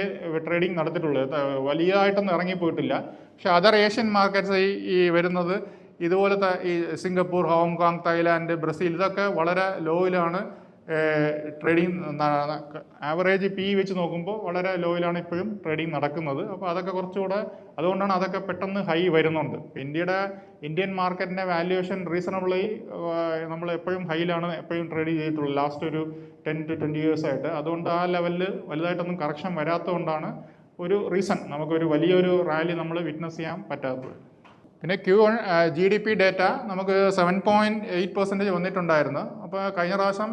ട്രേഡിംഗ് നടത്തിയിട്ടുള്ളത്. വലിയതായിട്ടൊന്നും ഇറങ്ങിപ്പോയിട്ടില്ല. പക്ഷേ അതർ ഏഷ്യൻ മാർക്കറ്റ്സ് ഈ വരുന്നത് ഇതുപോലത്തെ ഈ സിംഗപ്പൂർ, ഹോങ്കോങ്, തായ്ലാൻഡ്, ബ്രസീൽ ഇതൊക്കെ വളരെ ലോയിലാണ് ട്രേഡിങ്. ആവറേജ് പി വെച്ച് നോക്കുമ്പോൾ വളരെ ലോയിലാണ് ഇപ്പോഴും ട്രേഡിങ് നടക്കുന്നത്. അപ്പോൾ അതൊക്കെ കുറച്ചുകൂടെ, അതുകൊണ്ടാണ് അതൊക്കെ പെട്ടെന്ന് ഹൈ വരുന്നുണ്ട്. ഇന്ത്യൻ മാർക്കറ്റിൻ്റെ വാല്യുവേഷൻ റീസണബിളി നമ്മൾ എപ്പോഴും ഹൈയിലാണ് എപ്പോഴും ട്രേഡ് ചെയ്തിട്ടുള്ളത് ലാസ്റ്റ് ഒരു 10 to 20 years ആയിട്ട്. അതുകൊണ്ട് ആ ലെവലിൽ വലുതായിട്ടൊന്നും കറക്ഷൻ വരാത്തതുകൊണ്ടാണ് ഒരു റീസൺ നമുക്കൊരു വലിയൊരു റാലി നമ്മൾ വിറ്റ്നസ് ചെയ്യാൻ പറ്റാത്തത്. പിന്നെ Q1 GDP ഡേറ്റ നമുക്ക് 7.8% വന്നിട്ടുണ്ടായിരുന്നു. അപ്പോൾ കഴിഞ്ഞ പ്രാവശ്യം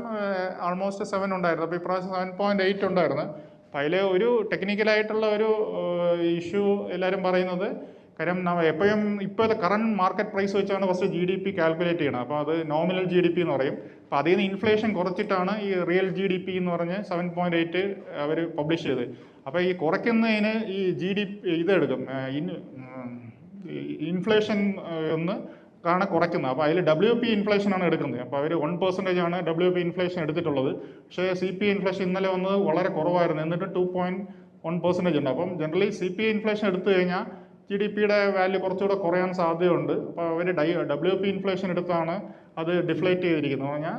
ആൾമോസ്റ്റ് 7 ഉണ്ടായിരുന്നു. അപ്പോൾ ഇപ്രാവശ്യം 7.8 ഉണ്ടായിരുന്നു. അപ്പോൾ അതിൽ ഒരു ടെക്നിക്കലായിട്ടുള്ള ഒരു ഇഷ്യൂ എല്ലാവരും പറയുന്നത്, കാര്യം എപ്പോഴും ഇപ്പോൾ കറണ്ട് മാർക്കറ്റ് പ്രൈസ് വെച്ചാണ് ഫസ്റ്റ് GDP കാൽക്കുലേറ്റ് ചെയ്യണം. അപ്പോൾ അത് നോമിനൽ GDP എന്ന് പറയും. അപ്പോൾ അതിൽ നിന്ന് ഇൻഫ്ലേഷൻ കുറച്ചിട്ടാണ് ഈ റിയൽ GDP എന്ന് പറഞ്ഞ് 7.8 അവർ പബ്ലിഷ് ചെയ്തത്. അപ്പോൾ ഈ കുറയ്ക്കുന്നതിന് ഈ GDP ഇതെടുക്കും, ഇൻഫ്ലേഷൻ ഒന്ന് കുറയ്ക്കുന്നത്. അപ്പോൾ അതിൽ WP ഇൻഫ്ലേഷനാണ് എടുക്കുന്നത്. അപ്പോൾ അവർ 1% ആണ് WP ഇൻഫ്ലേഷൻ എടുത്തിട്ടുള്ളത്. പക്ഷേ CPI ഇൻഫ്ലേഷൻ ഇന്നലെ വന്നത് വളരെ കുറവായിരുന്നു, എന്നിട്ട് 2.1% ഉണ്ട്. അപ്പം ജനറലി CPI ഇൻഫ്ലേഷൻ എടുത്തു കഴിഞ്ഞാൽ GDPയുടെ വാല്യൂ കുറച്ചുകൂടെ കുറയാൻ സാധ്യതയുണ്ട്. അപ്പോൾ അവർ WP ഇൻഫ്ലേഷൻ എടുത്താണ് അത് ഡിഫ്ലേറ്റ് ചെയ്തിരിക്കുന്നത്. പറഞ്ഞാൽ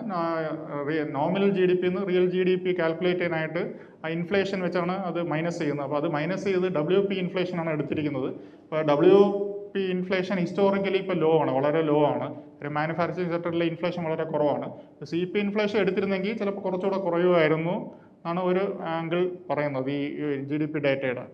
നോമിനൽ GDP നിന്ന് റിയൽ GDP കാൽക്കുലേറ്റ് ചെയ്യാനായിട്ട് ആ ഇൻഫ്ലേഷൻ വെച്ചാണ് അത് മൈനസ് ചെയ്യുന്നത്. അപ്പോൾ അത് മൈനസ് ചെയ്ത് WP ഇൻഫ്ലേഷനാണ് എടുത്തിരിക്കുന്നത്. അപ്പോൾ WP ഇൻഫ്ലേഷൻ ഹിസ്റ്റോറിക്കലി ഇപ്പോൾ ലോ ആണ്, വളരെ ലോ ആണ്. ഒരു മാനുഫാക്ചറിങ് സെക്ടറിലെ ഇൻഫ്ലേഷൻ വളരെ കുറവാണ്. CPI ഇൻഫ്ലേഷൻ എടുത്തിരുന്നെങ്കിൽ ചിലപ്പോൾ കുറച്ചുകൂടെ കുറയുമായിരുന്നു എന്നാണ് ഒരു ആംഗിൾ പറയുന്നത് ഈ GDP ഡേറ്റയുടെ.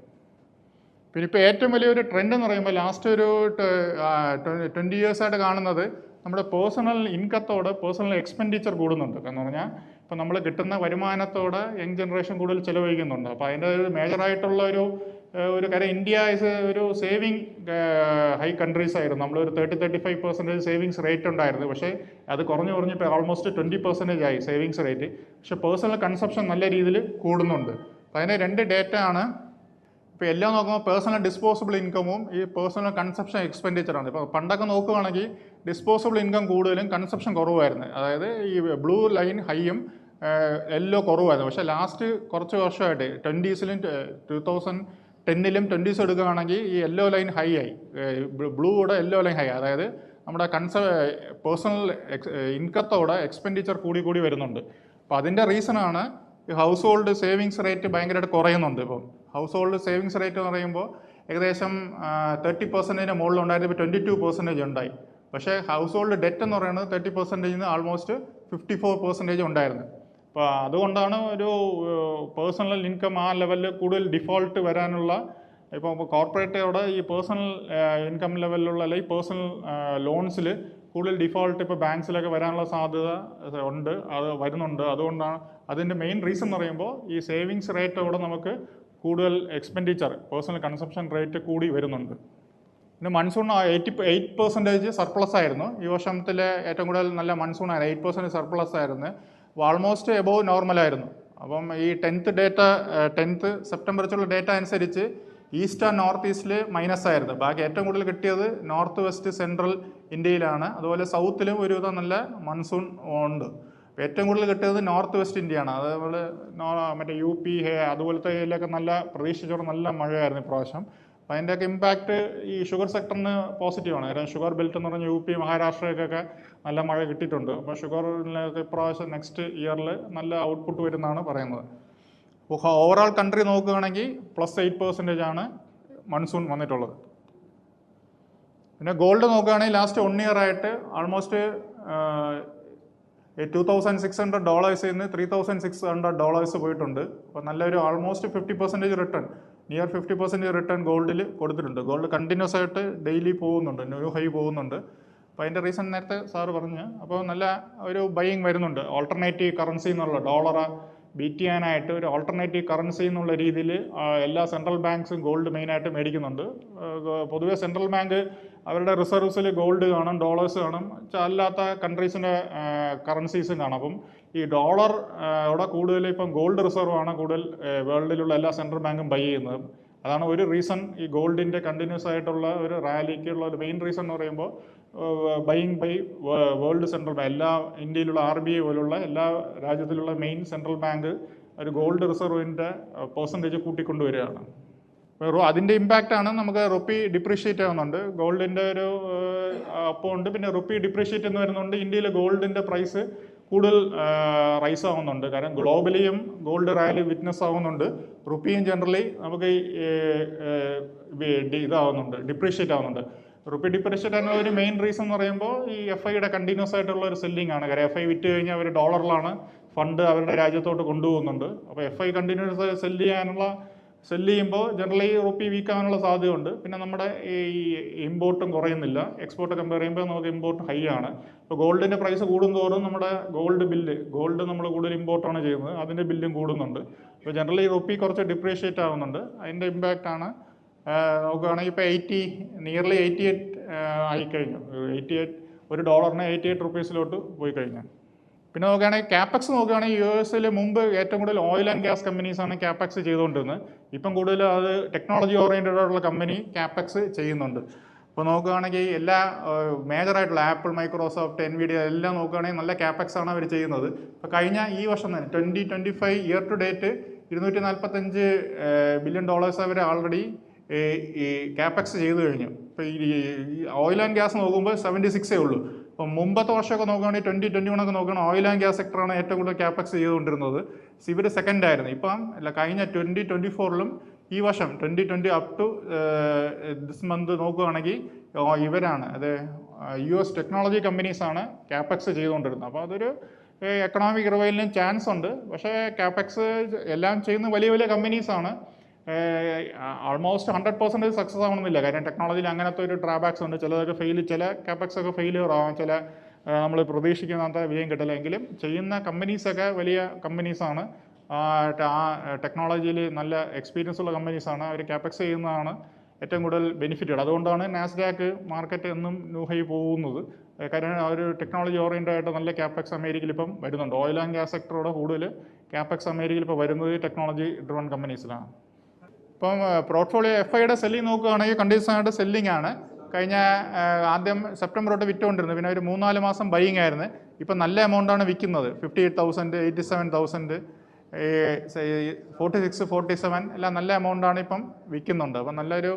പിന്നെ ഇപ്പോൾ ഏറ്റവും വലിയൊരു ട്രെൻഡ് എന്ന് പറയുമ്പോൾ ലാസ്റ്റ് ഒരു 20 years ആയിട്ട് കാണുന്നത് നമ്മുടെ പേഴ്സണൽ ഇൻകത്തോടെ പേഴ്സണൽ എക്സ്പെൻഡിച്ചർ കൂടുന്നുണ്ട്. എന്ന് പറഞ്ഞാൽ ഇപ്പോൾ നമ്മൾ കിട്ടുന്ന വരുമാനത്തോടെ യങ് ജനറേഷൻ കൂടുതൽ ചിലവഴിക്കുന്നുണ്ട്. അപ്പോൾ അതിൻ്റെ ഒരു മേജറായിട്ടുള്ള ഒരു കാര്യം, ഇന്ത്യ ഇസ് ഒരു സേവിങ് ഹൈ കൺട്രീസ് ആയിരുന്നു. നമ്മളൊരു 30-35% സേവിങ്സ് റേറ്റ് ഉണ്ടായിരുന്നു. പക്ഷേ അത് കുറഞ്ഞ് ഇപ്പോൾ ഓൾമോസ്റ്റ് 20% ആയി സേവിങ്സ് റേറ്റ്. പക്ഷേ പേഴ്സണൽ കൺസപ്ഷൻ നല്ല രീതിയിൽ കൂടുന്നുണ്ട്. അപ്പോൾ അതിൻ്റെ 2 ഡേറ്റ ആണ്. ഇപ്പോൾ എല്ലാം നോക്കുമ്പോൾ പേഴ്സണൽ ഡിസ്പോസിബിൾ ഇൻകമും ഈ പേഴ്സണൽ കൺസപ്ഷൻ എക്സ്പെൻഡിച്ചറാണ്. ഇപ്പോൾ പണ്ടൊക്കെ നോക്കുകയാണെങ്കിൽ ഡിസ്പോസിബിൾ ഇൻകം കൂടുതലും കൺസപ്ഷൻ കുറവായിരുന്നു. അതായത് ഈ ബ്ലൂ ലൈൻ ഹൈയും യെല്ലോ കുറവായിരുന്നു. പക്ഷേ ലാസ്റ്റ് കുറച്ച് വർഷമായിട്ട് 20s-ലും 2010-ലും 20s എടുക്കുകയാണെങ്കിൽ ഈ യെല്ലോ ലൈൻ ഹൈ ആയി, ബ്ലൂയുടെ യെല്ലോ ലൈൻ ഹൈ. അതായത് നമ്മുടെ പേഴ്സണൽ ഇൻകത്തോടെ എക്സ്പെൻഡിച്ചർ കൂടി വരുന്നുണ്ട്. അപ്പോൾ അതിൻ്റെ റീസണാണ് ഈ ഹൗസ് ഹോൾഡ് സേവിങ്സ് റേറ്റ് ഭയങ്കരമായിട്ട് കുറയുന്നുണ്ട്. ഇപ്പം ഹൗസ് ഹോൾഡ് സേവിങ്സ് റേറ്റ് എന്ന് പറയുമ്പോൾ ഏകദേശം 30%-ന് മുകളിൽ ഉണ്ടായിരുന്നു, ഇപ്പോൾ 22% ഉണ്ടായി. പക്ഷേ ഹൗസ് ഹോൾഡ് ഡെറ്റ് എന്ന് പറയുന്നത് 30%-ന് ആൾമോസ്റ്റ് 54% ഉണ്ടായിരുന്നു. അപ്പോൾ അതുകൊണ്ടാണ് ഒരു പേഴ്സണൽ ഇൻകം ആ ലെവലിൽ കൂടുതൽ ഡിഫോൾട്ട് വരാനുള്ള, ഇപ്പോൾ കോർപ്പറേറ്റോടെ ഈ പേഴ്സണൽ ഇൻകം ലെവലിലുള്ള അല്ലെങ്കിൽ പേഴ്സണൽ ലോൺസിൽ കൂടുതൽ ഡിഫോൾട്ട് ഇപ്പോൾ ബാങ്ക്സിലൊക്കെ വരാനുള്ള സാധ്യത ഉണ്ട്, അത് വരുന്നുണ്ട്. അതുകൊണ്ടാണ് അതിൻ്റെ മെയിൻ റീസൺ എന്ന് പറയുമ്പോൾ ഈ സേവിങ്സ് റേറ്റോടെ നമുക്ക് കൂടുതൽ എക്സ്പെൻഡിച്ചർ പേഴ്സണൽ കൺസപ്ഷൻ റേറ്റ് കൂടി വരുന്നുണ്ട്. പിന്നെ മൺസൂൺ 8% സർപ്ലസ് ആയിരുന്നു. ഈ വർഷത്തിലെ ഏറ്റവും കൂടുതൽ നല്ല മൺസൂൺ ആയിരുന്നു, 8% സർപ്ലസ് ആയിരുന്നു. ആൾമോസ്റ്റ് എബോവ് നോർമലായിരുന്നു. അപ്പം ഈ 10th സെപ്റ്റംബർ വെച്ചുള്ള ഡേറ്റ അനുസരിച്ച് ഈസ്റ്റ് ആൻഡ് നോർത്ത് ഈസ്റ്റിൽ മൈനസ് ആയിരുന്നു. ബാക്കി ഏറ്റവും കൂടുതൽ കിട്ടിയത് നോർത്ത് വെസ്റ്റ് സെൻട്രൽ ഇന്ത്യയിലാണ്. അതുപോലെ സൗത്തിലും ഒരുവിധം നല്ല മൺസൂൺ ഉണ്ട്. ഏറ്റവും കൂടുതൽ കിട്ടിയത് നോർത്ത് വെസ്റ്റ് ഇന്ത്യയാണ്. അതേപോലെ മറ്റേ UP അതുപോലത്തെ ഇതിലൊക്കെ നല്ല പ്രതീക്ഷിച്ചോടെ നല്ല മഴയായിരുന്നു ഇപ്രാവശ്യം. അപ്പോൾ അതിൻ്റെയൊക്കെ ഇമ്പാക്റ്റ് ഈ ഷുഗർ സെക്ടറിന് പോസിറ്റീവാണ്. കാരണം ഷുഗർ ബെൽറ്റ് എന്ന് പറഞ്ഞാൽ UP മഹാരാഷ്ട്രയ്ക്കൊക്കെ നല്ല മഴ കിട്ടിയിട്ടുണ്ട്. അപ്പോൾ ഷുഗറിനൊക്കെ ഇപ്രാവശ്യം നെക്സ്റ്റ് ഇയറിൽ നല്ല ഔട്ട്പുട്ട് വരുന്നതാണ് പറയുന്നത്. അപ്പോൾ ഓവറോൾ കൺട്രി നോക്കുകയാണെങ്കിൽ +8% ആണ് മൺസൂൺ വന്നിട്ടുള്ളത്. പിന്നെ ഗോൾഡ് നോക്കുകയാണെങ്കിൽ ലാസ്റ്റ് 1 year ആയിട്ട് ആൾമോസ്റ്റ് $2,600 നിന്ന് $3,600 പോയിട്ടുണ്ട്. അപ്പോൾ നല്ലൊരു ആൾമോസ്റ്റ് 50% റിട്ടേൺ, നിയർ 50% റിട്ടേൺ ഗോൾഡിൽ കൊടുത്തിട്ടുണ്ട്. ഗോൾഡ് കണ്ടിന്യൂസ് ആയിട്ട് ഡെയിലി പോകുന്നുണ്ട്, ന്യൂ ഹൈ പോകുന്നുണ്ട്. അപ്പോൾ അതിൻ്റെ റീസൺ നേരത്തെ സാറ് പറഞ്ഞ്. അപ്പോൾ നല്ല ഒരു ബൈയിങ് വരുന്നുണ്ട്. ഓൾട്ടർനേറ്റീവ് കറൻസി എന്നുള്ള ഡോളർ ബീറ്റ് ചെയ്യാനായിട്ട് ഒരു ഓൾട്ടർനേറ്റീവ് കറൻസി എന്നുള്ള രീതിയിൽ എല്ലാ സെൻട്രൽ ബാങ്ക്സും ഗോൾഡ് മെയിനായിട്ട് മേടിക്കുന്നുണ്ട്. പൊതുവെ സെൻട്രൽ ബാങ്ക് അവരുടെ റിസർവ്സിൽ ഗോൾഡ് കാണും, ഡോളേഴ്സ് കാണും, അല്ലാത്ത കൺട്രീസിൻ്റെ കറൻസീസും കാണും. അപ്പം ഈ ഡോളർ അവിടെ കൂടുതൽ ഇപ്പം ഗോൾഡ് റിസർവ് ആണ് കൂടുതൽ വേൾഡിലുള്ള എല്ലാ സെൻട്രൽ ബാങ്കും ബൈ ചെയ്യുന്നത്. അതാണ് ഒരു റീസൺ ഈ ഗോൾഡിൻ്റെ കണ്ടിന്യൂസ് ആയിട്ടുള്ള ഒരു റാലിക്കുള്ള ഒരു മെയിൻ റീസൺ എന്ന് പറയുമ്പോൾ buying by world central bank. എല്ലാ ഇന്ത്യയിലുള്ള RBI പോലുള്ള എല്ലാ രാജ്യത്തിലുള്ള മെയിൻ സെൻട്രൽ ബാങ്ക് ഒരു ഗോൾഡ് റിസർവിൻ്റെ പെർസെൻറ്റേജ് കൂട്ടിക്കൊണ്ടുവരികയാണ്. അതിൻ്റെ ഇമ്പാക്റ്റാണ് നമുക്ക് റുപ്പി ഡിപ്രീഷിയേറ്റ് ആവുന്നുണ്ട്. ഗോൾഡിൻ്റെ ഒരു അപ്പമുണ്ട്, പിന്നെ റുപ്പി ഡിപ്രീഷിയേറ്റ് എന്ന് വരുന്നുണ്ട്. ഇന്ത്യയിൽ ഗോൾഡിൻ്റെ പ്രൈസ് കൂടുതൽ റൈസ് ആവുന്നുണ്ട്. കാരണം ഗ്ലോബലിയും ഗോൾഡ് റാലി വിറ്റ്നസ് ആവുന്നുണ്ട്. റുപ്പിയും ജനറലി നമുക്ക് ഇതാവുന്നുണ്ട്, ഡിപ്രീഷിയേറ്റ് ആവുന്നുണ്ട്. റുപ്പി ഡിപ്രീഷിയേറ്റ് ആകുന്ന ഒരു മെയിൻ റീസൺ എന്ന് പറയുമ്പോൾ ഈ FIയുടെ കണ്ടിന്യൂസ് ആയിട്ടുള്ള ഒരു സെല്ലിംഗ് ആണ്. കാര്യം FI വിറ്റ് കഴിഞ്ഞാൽ അവർ ഡോളറിലാണ് ഫണ്ട് അവരുടെ രാജ്യത്തോട്ട് കൊണ്ടുപോകുന്നുണ്ട്. അപ്പോൾ FI കണ്ടിന്യൂസ് സെല്ല് ചെയ്യുമ്പോൾ ജനറലി റുപ്പി വീക്ക് ആകാനുള്ള സാധ്യതയുണ്ട്. പിന്നെ നമ്മുടെ ഈ ഇമ്പോർട്ടും കുറയുന്നില്ല. എക്സ്പോർട്ട് കമ്പയർ ചെയ്യുമ്പോൾ നമുക്ക് ഇമ്പോർട്ട് ഹൈ ആണ്. ഇപ്പോൾ ഗോൾഡിൻ്റെ പ്രൈസ് കൂടുന്തോറും നമ്മുടെ ഗോൾഡ് നമ്മൾ കൂടുതൽ ഇമ്പോർട്ടാണ് ചെയ്യുന്നത്, അതിൻ്റെ ബില്ലും കൂടുന്നുണ്ട്. അപ്പോൾ ജനറലി റുപ്പി കുറച്ച് ഡിപ്രീഷിയേറ്റ് ആവുന്നുണ്ട്. അതിൻ്റെ ഇമ്പാക്റ്റാണ് നോക്കുകയാണെങ്കിൽ ഇപ്പോൾ നിയർലി 88 ആയിക്കഴിഞ്ഞു. 88 ഒരു ഡോളറിന് 88 റുപ്പീസിലോട്ട് പോയി കഴിഞ്ഞു. പിന്നെ നോക്കുകയാണെങ്കിൽ കാപ്പക്സ് നോക്കുകയാണെങ്കിൽ US മുമ്പ് ഏറ്റവും കൂടുതൽ ഓയിൽ ആൻഡ് ഗ്യാസ് കമ്പനീസാണ് കാപ്പക്സ് ചെയ്തുകൊണ്ടിരുന്നത്. ഇപ്പം കൂടുതൽ അത് ടെക്നോളജി ഓറിയൻറ്റഡ് ആയിട്ടുള്ള കമ്പനി കാപ്പക്സ് ചെയ്യുന്നുണ്ട്. ഇപ്പോൾ നോക്കുകയാണെങ്കിൽ എല്ലാ മേജറായിട്ടുള്ള ആപ്പിൾ, മൈക്രോസോഫ്റ്റ്, NVIDIA എല്ലാം നോക്കുകയാണെങ്കിൽ നല്ല കാപ്പക്സ് ആണ് അവർ ചെയ്യുന്നത്. ഇപ്പോൾ കഴിഞ്ഞ ഈ വർഷം തന്നെ 2025 ഇയർ ടു ഡേറ്റ് $245 ബില്യൺ അവർ ആൾറെഡി ഈ കാപ്പക്സ് ചെയ്തു കഴിഞ്ഞു. ഇപ്പോൾ ഈ ഓയിൽ ആൻഡ് ഗ്യാസ് നോക്കുമ്പോൾ 76 ഉള്ളൂ. അപ്പം മുമ്പത്തെ വർഷമൊക്കെ നോക്കുകയാണെങ്കിൽ 2021 നോക്കുകയാണെങ്കിൽ ഓയിൽ ആൻഡ് ഗ്യാസ് സെക്ടറാണ് ഏറ്റവും കൂടുതൽ കാപ്പക്സ് ചെയ്തുകൊണ്ടിരുന്നത്. ഇവർ സെക്കൻഡ് ആയിരുന്നു. ഇപ്പം കഴിഞ്ഞ 2024 ഈ വർഷം 2020 അപ് ടു ദിസ് മന്ത് നോക്കുകയാണെങ്കിൽ ഇവരാണ്, അത് US ടെക്നോളജി കമ്പനീസാണ് കാപ്പക്സ് ചെയ്തുകൊണ്ടിരുന്നത്. അപ്പോൾ അതൊരു എക്കണോമിക് റിവൈവലിനും ചാൻസ് ഉണ്ട്. പക്ഷേ കാപ്പക്സ് എല്ലാം ചെയ്യുന്ന വലിയ വലിയ കമ്പനീസാണ്. ആൾമോസ്റ്റ് 100% സക്സസ് ആവണമെന്നില്ല. കാര്യം ടെക്നോളജിയിൽ അങ്ങനത്തെ ഒരു ഡ്രാബാക്സ് ഉണ്ട്. ചില കാപ്പക്സ് ഒക്കെ ഫെയിലിയർ ആവാം, ചില നമ്മൾ പ്രതീക്ഷിക്കുന്നത്ര വിജയം കിട്ടില്ല. എങ്കിലും ചെയ്യുന്ന കമ്പനീസൊക്കെ വലിയ കമ്പനീസാണ്, ടെക്നോളജിയിൽ നല്ല എക്സ്പീരിയൻസ് ഉള്ള കമ്പനീസാണ്. അവർ കാപ്പക്സ് ചെയ്യുന്നതാണ് ഏറ്റവും കൂടുതൽ ബെനിഫിറ്റഡ്. അതുകൊണ്ടാണ് നാസ്ഡാക്ക് മാർക്കറ്റ് എന്നും ന്യൂ ഹൈ പോകുന്നത്. കാരണം ഒരു ടെക്നോളജി ഓറിയൻറ്റഡ് ആയിട്ട് നല്ല കാപ്പക്സ് അമേരിക്കയിൽ ഇപ്പം വരുന്നുണ്ട്. ഓയിൽ ആൻഡ് ഗ്യാസ് സെക്ടറോടെ കൂടുതൽ കാപ്പക്സ് അമേരിക്കയിൽ ഇപ്പോൾ വരുന്നത് ടെക്നോളജി ഡ്രിവൺ കമ്പനീസിലാണ്. ഇപ്പം പോർട്ട്ഫോളിയോ FIയുടെ സെല്ലിംഗ് നോക്കുകയാണെങ്കിൽ കണ്ടിന്യൂസ് ആയിട്ട് സെല്ലിംഗ് ആണ്. കഴിഞ്ഞ ആദ്യം സെപ്റ്റംബർ തൊട്ട് വിറ്റുകൊണ്ടിരുന്നത്, പിന്നെ ഒരു 3-4 മാസം ബൈയിങ് ആയിരുന്നു. ഇപ്പം നല്ല എമൗണ്ടാണ് വിൽക്കുന്നത്. 58,000, 87,000, 46, 47 എല്ലാം നല്ല എമൗണ്ടാണ് ഇപ്പം വിൽക്കുന്നുണ്ട്. അപ്പം നല്ലൊരു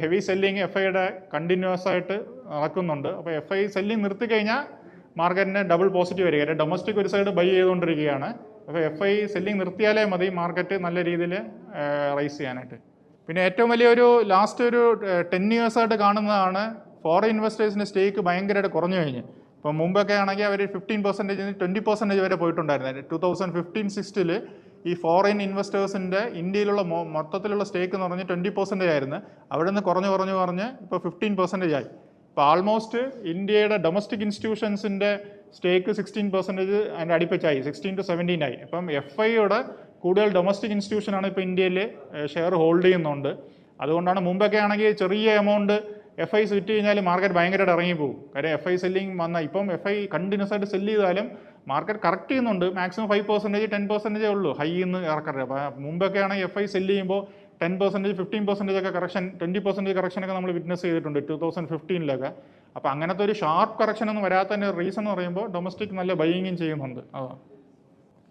ഹെവി സെല്ലിങ് FIയുടെ കണ്ടിന്യൂസ് ആയിട്ട് നടക്കുന്നുണ്ട്. അപ്പോൾ FI സെല്ലിംഗ് നിർത്തിക്കഴിഞ്ഞാൽ മാർക്കറ്റിന് ഡബിൾ പോസിറ്റീവ് വരിക. ഡൊമസ്റ്റിക് ഒരു സൈഡ് ബൈ ചെയ്തുകൊണ്ടിരിക്കുകയാണ്. അപ്പോൾ FI സെല്ലിംഗ് നിർത്തിയാലേ മതി മാർക്കറ്റ് നല്ല രീതിയിൽ റൈസ് ചെയ്യാനായിട്ട്. പിന്നെ ഏറ്റവും വലിയൊരു ലാസ്റ്റ് ഒരു 10 years ആയിട്ട് കാണുന്നതാണ് ഫോറിൻ ഇൻവെസ്റ്റേഴ്സിൻ്റെ സ്റ്റേക്ക് ഭയങ്കരമായിട്ട് കുറഞ്ഞു കഴിഞ്ഞ്. ഇപ്പോൾ മുമ്പൊക്കെ ആണെങ്കിൽ അവർ 15% 20% വരെ പോയിട്ടുണ്ടായിരുന്നു. 2015-16 ഈ ഫോറിൻ ഇൻവെസ്റ്റേഴ്സിൻ്റെ ഇന്ത്യയിലുള്ള മൊത്തത്തിലുള്ള സ്റ്റേക്ക് എന്ന് പറഞ്ഞാൽ 20% ആയിരുന്നു. അവിടെ നിന്ന് കുറഞ്ഞ് ഇപ്പോൾ 15% ആയി. ഇപ്പോൾ ആൾമോസ്റ്റ് ഇന്ത്യയുടെ ഡൊമസ്റ്റിക് ഇൻസ്റ്റിറ്റ്യൂഷൻസിൻ്റെ സ്റ്റേക്ക് 16% അതിൻ്റെ അടുപ്പിച്ചായി, 16 to 17 ആയി. അപ്പം FIയുടെ കൂടുതൽ ഡൊമസ്റ്റിക് ഇൻസ്റ്റിറ്റ്യൂഷനാണ് ഇപ്പോൾ ഇന്ത്യയിൽ ഷെയർ ഹോൾഡ് ചെയ്യുന്നുണ്ട്. അതുകൊണ്ടാണ് മുമ്പൊക്കെ ആണെങ്കിൽ ചെറിയ എമൗണ്ട് FI വിറ്റ് കഴിഞ്ഞാൽ മാർക്കറ്റ് ഭയങ്കരമായിട്ട് ഇറങ്ങിപ്പോകും. കാര്യം FI സെല്ലിംഗ് വന്നാൽ ഇപ്പം FI കണ്ടിന്യൂസ് ആയിട്ട് സെല്ല് ചെയ്താലും മാർക്കറ്റ് കറക്റ്റ് ചെയ്യുന്നുണ്ട്. മാക്സിമം 5%, 10% ഉള്ളൂ ഹൈ നിന്ന് ഇറക്കരുത്. അപ്പോൾ മുമ്പൊക്കെ ആണെങ്കിൽ FI സെല്ല് ചെയ്യുമ്പോൾ 10%, 15% ഒക്കെ കറക്ഷൻ, 20% കറക്ഷനൊക്കെ നമ്മൾ വിറ്റ്നസ് ചെയ്തിട്ടുണ്ട് 2015. അപ്പോൾ അങ്ങനത്തെ ഒരു ഷാർപ്പ് കറക്ഷൻ ഒന്നും വരാത്തതിൻ്റെ റീസൺ എന്ന് പറയുമ്പോൾ ഡൊമസ്റ്റിക് നല്ല ബൈയിങ്ങും ചെയ്യുന്നുണ്ട്.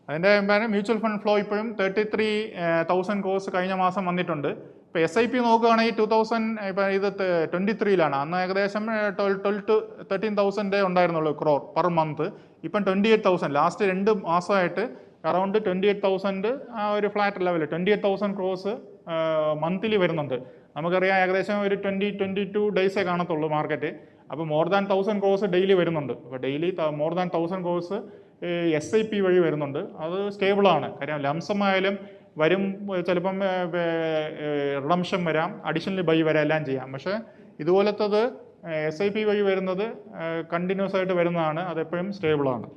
അതിൻ്റെ മ്യൂച്വൽ ഫണ്ട് ഫ്ലോ ഇപ്പോഴും 33,000 crores കഴിഞ്ഞ മാസം വന്നിട്ടുണ്ട്. ഇപ്പോൾ SIP നോക്കുകയാണെങ്കിൽ 2023 അന്ന് ഏകദേശം 12 to 13,000 ഉണ്ടായിരുന്നുള്ളൂ ക്രോർ പെർ മന്ത്. ഇപ്പം 28,000 ലാസ്റ്റ് 2 മാസമായിട്ട് അറൗണ്ട് 28,000 ആ ഒരു ഫ്ലാറ്റ് ലെവൽ 28,000 crores മന്ത്ലി വരുന്നുണ്ട്. നമുക്കറിയാം ഏകദേശം ഒരു 20-22 ഡേയ്സേ കാണത്തുള്ളൂ മാർക്കറ്റ്. അപ്പോൾ മോർ ദാൻ 1,000 crores ഡെയിലി വരുന്നുണ്ട്. അപ്പോൾ daily more than 1,000 crores SIP വഴി വരുന്നുണ്ട്. അത് സ്റ്റേബിളാണ്. കാര്യം ലംസമായാലും വരും, ചിലപ്പം റിഡംഷൻ വരാം, അഡീഷണൽ ബൈ വരാം, എല്ലാം ചെയ്യാം. പക്ഷേ ഇതുപോലത്തത് SIP വഴി വരുന്നത് കണ്ടിന്യൂസ് ആയിട്ട് വരുന്നതാണ്. അതെപ്പോഴും സ്റ്റേബിളാണ്.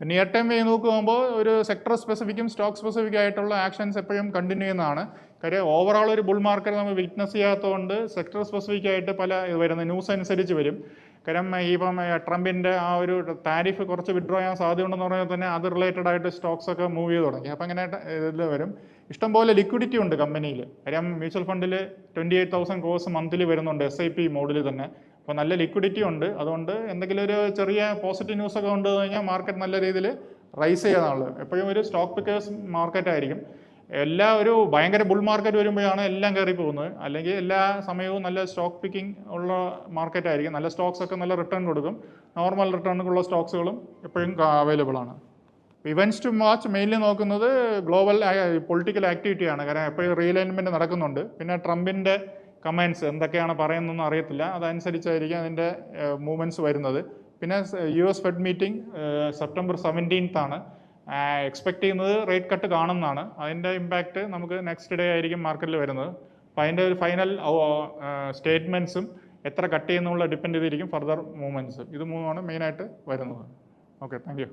നിയർ ടൈം വഴി നോക്കുമ്പോൾ ഒരു സെക്ടർ സ്പെസിഫിക്കും സ്റ്റോക്ക് സ്പെസിഫിക് ആയിട്ടുള്ള ആക്ഷൻസ് എപ്പോഴും കണ്ടിന്യൂ ചെയ്യുന്നതാണ്. കാര്യം ഓവറോൾ ഒരു ബുൾ മാർക്കറ്റ് നമ്മൾ വിറ്റ്നസ് ചെയ്യാത്തതുകൊണ്ട് സെക്ടർ സ്പെസിഫിക് ആയിട്ട് പല വരുന്ന ന്യൂസ് അനുസരിച്ച് വരും. കാര്യം ഇപ്പം ട്രംപിൻ്റെ ആ ഒരു താരിഫ് കുറച്ച് വിഡ്രോ ചെയ്യാൻ സാധ്യതയുണ്ടെന്ന് പറഞ്ഞാൽ തന്നെ അത് റിലേറ്റഡ് ആയിട്ട് സ്റ്റോക്സ് ഒക്കെ മൂവ് ചെയ്ത് തുടങ്ങി. അപ്പം അങ്ങനെ ഇതിൽ വരും. ഇഷ്ടംപോലെ ലിക്വിഡിറ്റി ഉണ്ട് കമ്പനിയിൽ. കാര്യം മ്യൂച്വൽ ഫണ്ടിൽ 28,000 crores മന്ത്ലി വരുന്നുണ്ട് SIP മോഡിൽ തന്നെ. അപ്പോൾ നല്ല ലിക്വിഡിറ്റി ഉണ്ട്. അതുകൊണ്ട് എന്തെങ്കിലും ഒരു ചെറിയ പോസിറ്റീവ് ന്യൂസ് ഒക്കെ കൊണ്ടു കഴിഞ്ഞാൽ മാർക്കറ്റ് നല്ല രീതിയിൽ റൈസ് ചെയ്യാനുള്ളത്. എപ്പോഴും ഒരു സ്റ്റോക്ക് പിക്കേഴ്സ് മാർക്കറ്റ് ആയിരിക്കും. എല്ലാ ഒരു ഭയങ്കര ബുൾ മാർക്കറ്റ് വരുമ്പോഴാണ് എല്ലാം കയറി പോകുന്നത്. അല്ലെങ്കിൽ എല്ലാ സമയവും നല്ല സ്റ്റോക്ക് പിക്കിംഗ് ഉള്ള മാർക്കറ്റ് ആയിരിക്കും. നല്ല സ്റ്റോക്സ് ഒക്കെ നല്ല റിട്ടേൺ കൊടുക്കും. നോർമൽ റിട്ടേണുള്ള സ്റ്റോക്സുകളും എപ്പോഴും അവൈലബിൾ ആണ്. ഇവൻറ്റ്സ് ടു വാച്ച് മെയിൻലി നോക്കുന്നത് ഗ്ലോബൽ പൊളിറ്റിക്കൽ ആക്ടിവിറ്റിയാണ്. കാരണം എപ്പോഴും റീഅലൈൻമെൻറ്റ് നടക്കുന്നുണ്ട്. പിന്നെ ട്രംപിൻ്റെ കമൻസ് എന്തൊക്കെയാണ് പറയുന്നതെന്ന് അറിയത്തില്ല. അതനുസരിച്ചായിരിക്കും അതിൻ്റെ മൂവ്മെൻറ്റ്സ് വരുന്നത്. പിന്നെ US fed meeting September 17th ആണ്. എക്സ്പെക്ട് ചെയ്യുന്നത് റേറ്റ് കട്ട് കാണുന്നതാണ്. അതിൻ്റെ ഇമ്പാക്റ്റ് നമുക്ക് നെക്സ്റ്റ് ഡേ ആയിരിക്കും മാർക്കറ്റിൽ വരുന്നത്. അപ്പോൾ അതിൻ്റെ ഒരു ഫൈനൽ സ്റ്റേറ്റ്മെൻറ്റ്സും എത്ര കട്ട് ചെയ്യുന്നുള്ള ഡിപ്പെൻഡ് ചെയ്തിരിക്കും ഫർദർ മൂവ്മെൻറ്റ്സ്. ഇത് മൂന്നുമാണ് മെയിനായിട്ട് വരുന്നത്. Okay, thank you.